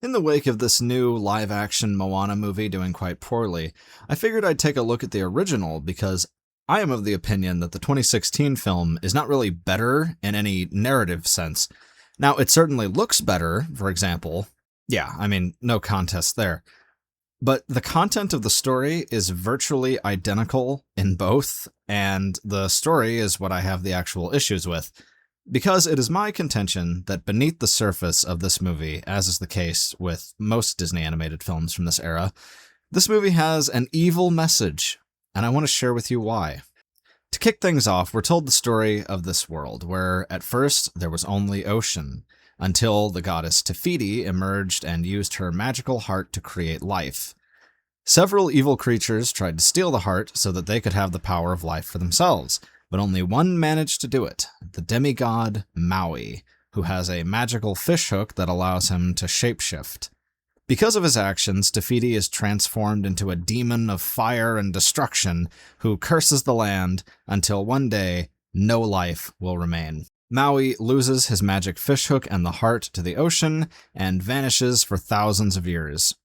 In the wake of this new live-action Moana movie doing quite poorly, I figured I'd take a look at the original because I am of the opinion that the 2016 film is not really better in any narrative sense. Now, it certainly looks better, for example. Yeah, I mean, no contest there. But the content of the story is virtually identical in both, and the story is what I have the actual issues with. Because it is my contention that beneath the surface of this movie, as is the case with most Disney animated films from this era, this movie has an evil message, and I want to share with you why. To kick things off, we're told the story of this world, where at first there was only ocean, until the goddess Te Fiti emerged and used her magical heart to create life. Several evil creatures tried to steal the heart so that they could have the power of life for themselves, but only one managed to do it, the demigod Maui, who has a magical fishhook that allows him to shapeshift. Because of his actions, Te Fiti is transformed into a demon of fire and destruction who curses the land until one day no life will remain. Maui loses his magic fishhook and the heart to the ocean and vanishes for thousands of years.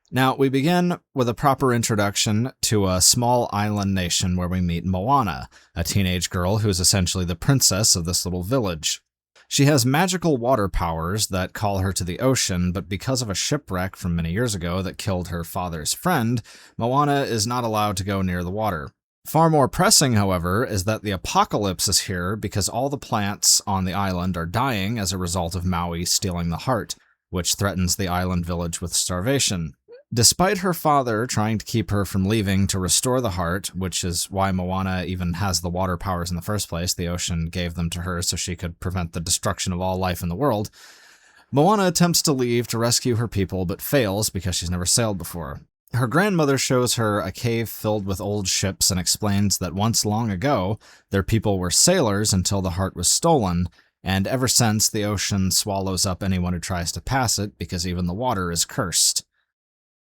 Now, we begin with a proper introduction to a small island nation where we meet Moana, a teenage girl who is essentially the princess of this little village. She has magical water powers that call her to the ocean, but because of a shipwreck from many years ago that killed her father's friend, Moana is not allowed to go near the water. Far more pressing, however, is that the apocalypse is here because all the plants on the island are dying as a result of Maui stealing the heart, which threatens the island village with starvation. Despite her father trying to keep her from leaving to restore the heart, which is why Moana even has the water powers in the first place, the ocean gave them to her so she could prevent the destruction of all life in the world, Moana attempts to leave to rescue her people but fails because she's never sailed before. Her grandmother shows her a cave filled with old ships and explains that once long ago, their people were sailors until the heart was stolen, and ever since the ocean swallows up anyone who tries to pass it because even the water is cursed.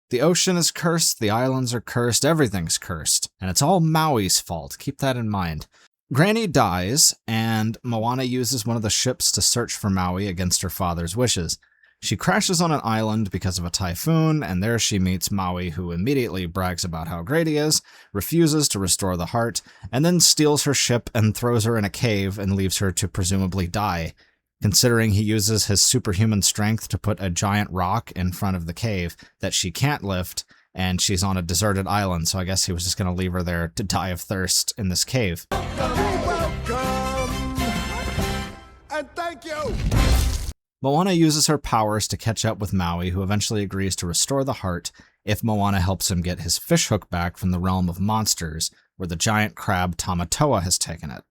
The ocean is cursed, the islands are cursed, everything's cursed, and it's all Maui's fault. Keep that in mind. Granny dies, and Moana uses one of the ships to search for Maui against her father's wishes. She crashes on an island because of a typhoon, and there she meets Maui, who immediately brags about how great he is, refuses to restore the heart, and then steals her ship and throws her in a cave and leaves her to presumably die. Considering he uses his superhuman strength to put a giant rock in front of the cave that she can't lift, and she's on a deserted island, so I guess he was just going to leave her there to die of thirst in this cave. Welcome, and thank you! Moana uses her powers to catch up with Maui, who eventually agrees to restore the heart if Moana helps him get his fishhook back from the realm of monsters, where the giant crab Tamatoa has taken it.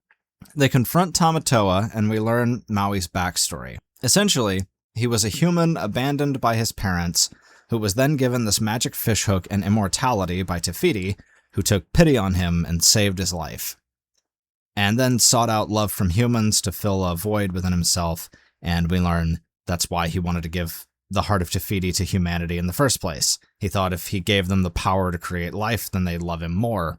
They confront Tamatoa, and we learn Maui's backstory. Essentially, he was a human abandoned by his parents, who was then given this magic fishhook and immortality by Te Fiti, who took pity on him and saved his life. And then sought out love from humans to fill a void within himself, and we learn that's why he wanted to give the heart of Te Fiti to humanity in the first place. He thought if he gave them the power to create life, then they'd love him more.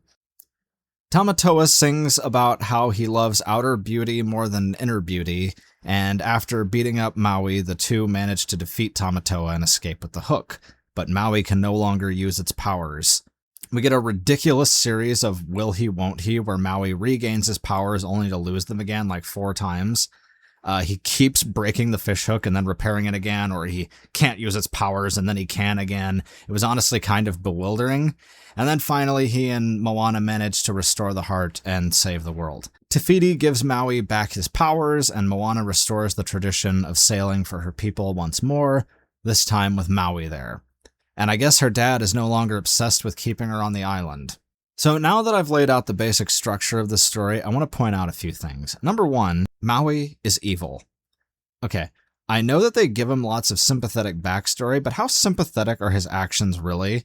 Tamatoa sings about how he loves outer beauty more than inner beauty, and after beating up Maui, the two manage to defeat Tamatoa and escape with the hook, but Maui can no longer use its powers. We get a ridiculous series of will he, won't he, where Maui regains his powers only to lose them again like 4 times. He keeps breaking the fishhook and then repairing it again, or he can't use its powers and then he can again. It was honestly kind of bewildering. And then finally, he and Moana manage to restore the heart and save the world. Te Fiti gives Maui back his powers, and Moana restores the tradition of sailing for her people once more, this time with Maui there. And I guess her dad is no longer obsessed with keeping her on the island. So now that I've laid out the basic structure of this story, I want to point out a few things. Number 1, Maui is evil. Okay, I know that they give him lots of sympathetic backstory, but how sympathetic are his actions really?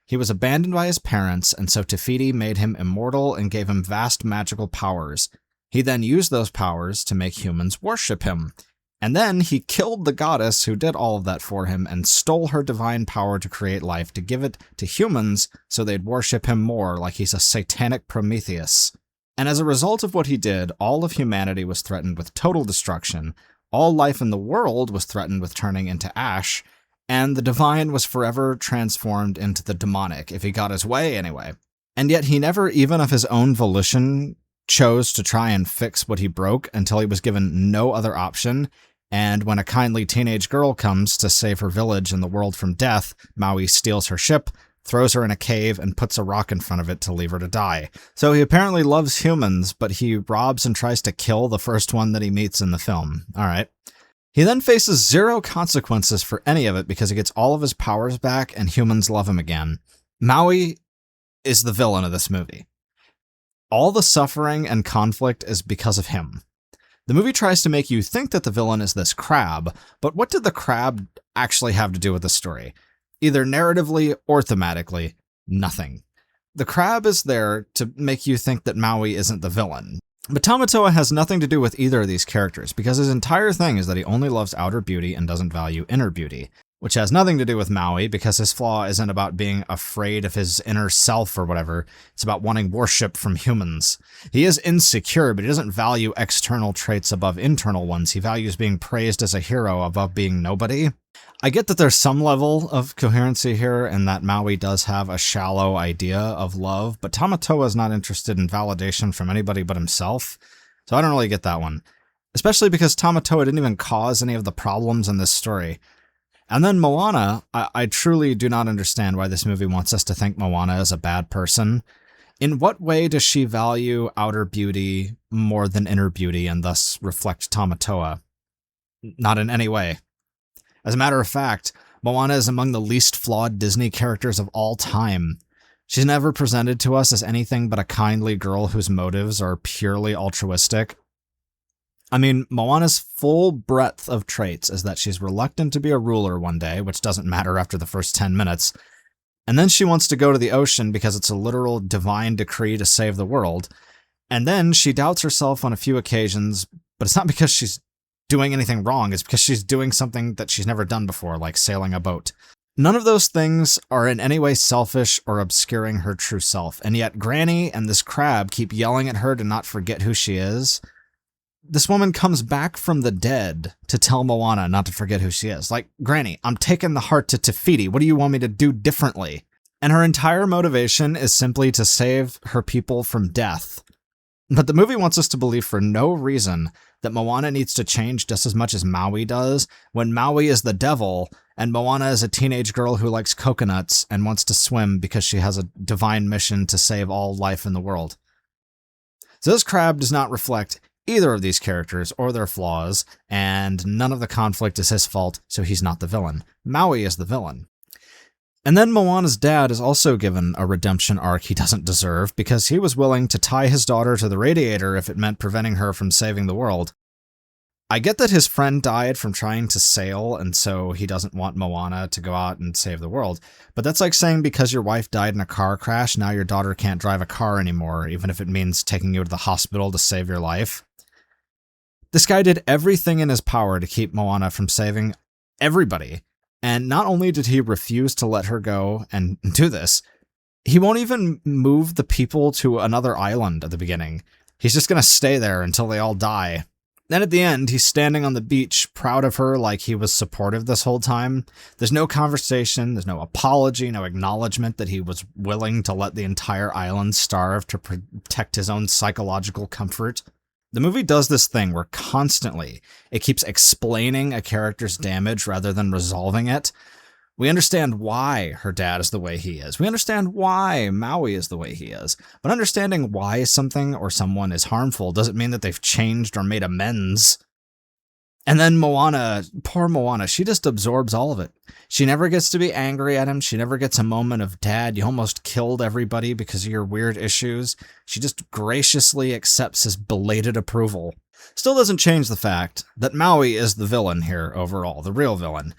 He was abandoned by his parents, and so Te Fiti made him immortal and gave him vast magical powers. He then used those powers to make humans worship him. And then he killed the goddess who did all of that for him and stole her divine power to create life to give it to humans so they'd worship him more like he's a satanic Prometheus. And as a result of what he did, all of humanity was threatened with total destruction, all life in the world was threatened with turning into ash, and the divine was forever transformed into the demonic, if he got his way anyway. And yet he never, even of his own volition, chose to try and fix what he broke until he was given no other option. And when a kindly teenage girl comes to save her village and the world from death, Maui steals her ship, throws her in a cave, and puts a rock in front of it to leave her to die. So he apparently loves humans, but he robs and tries to kill the first one that he meets in the film. All right. He then faces zero consequences for any of it because he gets all of his powers back and humans love him again. Maui is the villain of this movie. All the suffering and conflict is because of him. The movie tries to make you think that the villain is this crab, but what did the crab actually have to do with the story? Either narratively or thematically, nothing. The crab is there to make you think that Maui isn't the villain. But Tamatoa has nothing to do with either of these characters, because his entire thing is that he only loves outer beauty and doesn't value inner beauty, which has nothing to do with Maui, because his flaw isn't about being afraid of his inner self or whatever. It's about wanting worship from humans. He is insecure, but he doesn't value external traits above internal ones. He values being praised as a hero above being nobody. I get that there's some level of coherency here, and that Maui does have a shallow idea of love, but Tamatoa is not interested in validation from anybody but himself, so I don't really get that one. Especially because Tamatoa didn't even cause any of the problems in this story. And then Moana, I truly do not understand why this movie wants us to think Moana is a bad person. In what way does she value outer beauty more than inner beauty and thus reflect Tamatoa? Not in any way. As a matter of fact, Moana is among the least flawed Disney characters of all time. She's never presented to us as anything but a kindly girl whose motives are purely altruistic. I mean, Moana's full breadth of traits is that she's reluctant to be a ruler one day, which doesn't matter after the first 10 minutes, and then she wants to go to the ocean because it's a literal divine decree to save the world, and then she doubts herself on a few occasions, but it's not because she's doing anything wrong, it's because she's doing something that she's never done before, like sailing a boat. None of those things are in any way selfish or obscuring her true self, and yet Granny and this crab keep yelling at her to not forget who she is. This woman comes back from the dead to tell Moana not to forget who she is. Like, Granny, I'm taking the heart to Te Fiti. What do you want me to do differently? And her entire motivation is simply to save her people from death. But the movie wants us to believe for no reason that Moana needs to change just as much as Maui does, when Maui is the devil and Moana is a teenage girl who likes coconuts and wants to swim because she has a divine mission to save all life in the world. So this crab does not reflect either of these characters or their flaws, and none of the conflict is his fault, so he's not the villain. Maui is the villain. And then Moana's dad is also given a redemption arc he doesn't deserve because he was willing to tie his daughter to the radiator if it meant preventing her from saving the world. I get that his friend died from trying to sail, and so he doesn't want Moana to go out and save the world. But that's like saying because your wife died in a car crash, now your daughter can't drive a car anymore, even if it means taking you to the hospital to save your life. This guy did everything in his power to keep Moana from saving everybody. And not only did he refuse to let her go and do this, he won't even move the people to another island at the beginning. He's just going to stay there until they all die. Then at the end, he's standing on the beach, proud of her like he was supportive this whole time. There's no conversation, there's no apology, no acknowledgement that he was willing to let the entire island starve to protect his own psychological comfort. The movie does this thing where constantly it keeps explaining a character's damage rather than resolving it. We understand why her dad is the way he is. We understand why Maui is the way he is. But understanding why something or someone is harmful doesn't mean that they've changed or made amends. And then Moana, poor Moana, she just absorbs all of it. She never gets to be angry at him. She never gets a moment of, Dad, you almost killed everybody because of your weird issues. She just graciously accepts his belated approval. Still doesn't change the fact that Maui is the villain here overall, the real villain.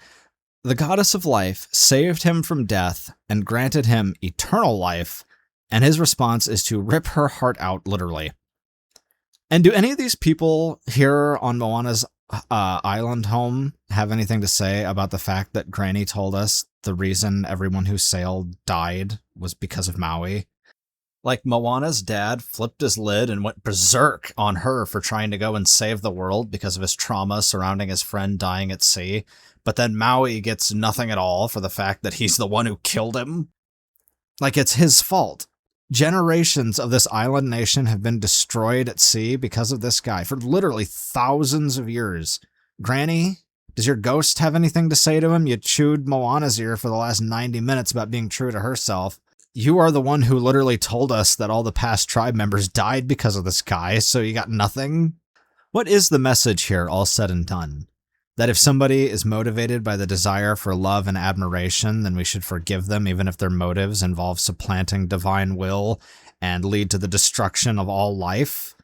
The goddess of life saved him from death and granted him eternal life, and his response is to rip her heart out, literally. And do any of these people here on Moana's island home have anything to say about the fact that Granny told us the reason everyone who sailed died was because of Maui? Like, Moana's dad flipped his lid and went berserk on her for trying to go and save the world because of his trauma surrounding his friend dying at sea. But then Maui gets nothing at all for the fact that he's the one who killed him. Like, it's his fault. Generations of this island nation have been destroyed at sea because of this guy for literally thousands of years. Granny, does your ghost have anything to say to him? You chewed Moana's ear for the last 90 minutes about being true to herself. You are the one who literally told us that all the past tribe members died because of this guy, so you got nothing? What is the message here, all said and done? That if somebody is motivated by the desire for love and admiration, then we should forgive them even if their motives involve supplanting divine will and lead to the destruction of all life?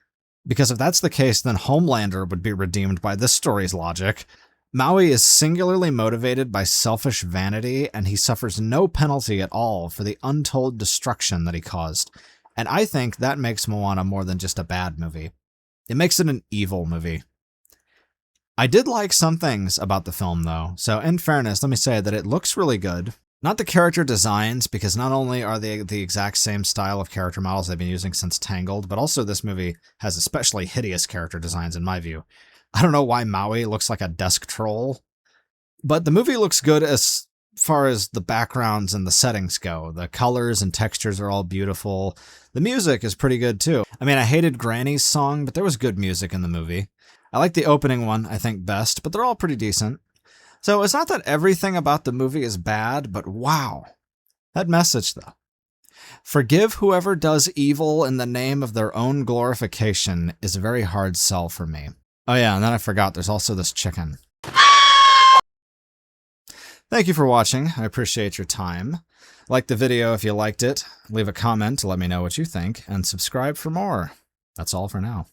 Because if that's the case, then Homelander would be redeemed by this story's logic. Maui is singularly motivated by selfish vanity, and he suffers no penalty at all for the untold destruction that he caused. And I think that makes Moana more than just a bad movie. It makes it an evil movie. I did like some things about the film, though. So in fairness, let me say that it looks really good. Not the character designs, because not only are they the exact same style of character models they've been using since Tangled, but also this movie has especially hideous character designs in my view. I don't know why Maui looks like a desk troll, but the movie looks good as far as the backgrounds and the settings go. The colors and textures are all beautiful. The music is pretty good too. I mean, I hated Granny's song, but there was good music in the movie. I like the opening one, I think, best, but they're all pretty decent. So it's not that everything about the movie is bad, but wow. That message, though. Forgive whoever does evil in the name of their own glorification is a very hard sell for me. Oh yeah, and then I forgot, there's also this chicken. Thank you for watching. I appreciate your time. Like the video if you liked it, leave a comment to let me know what you think, and subscribe for more. That's all for now.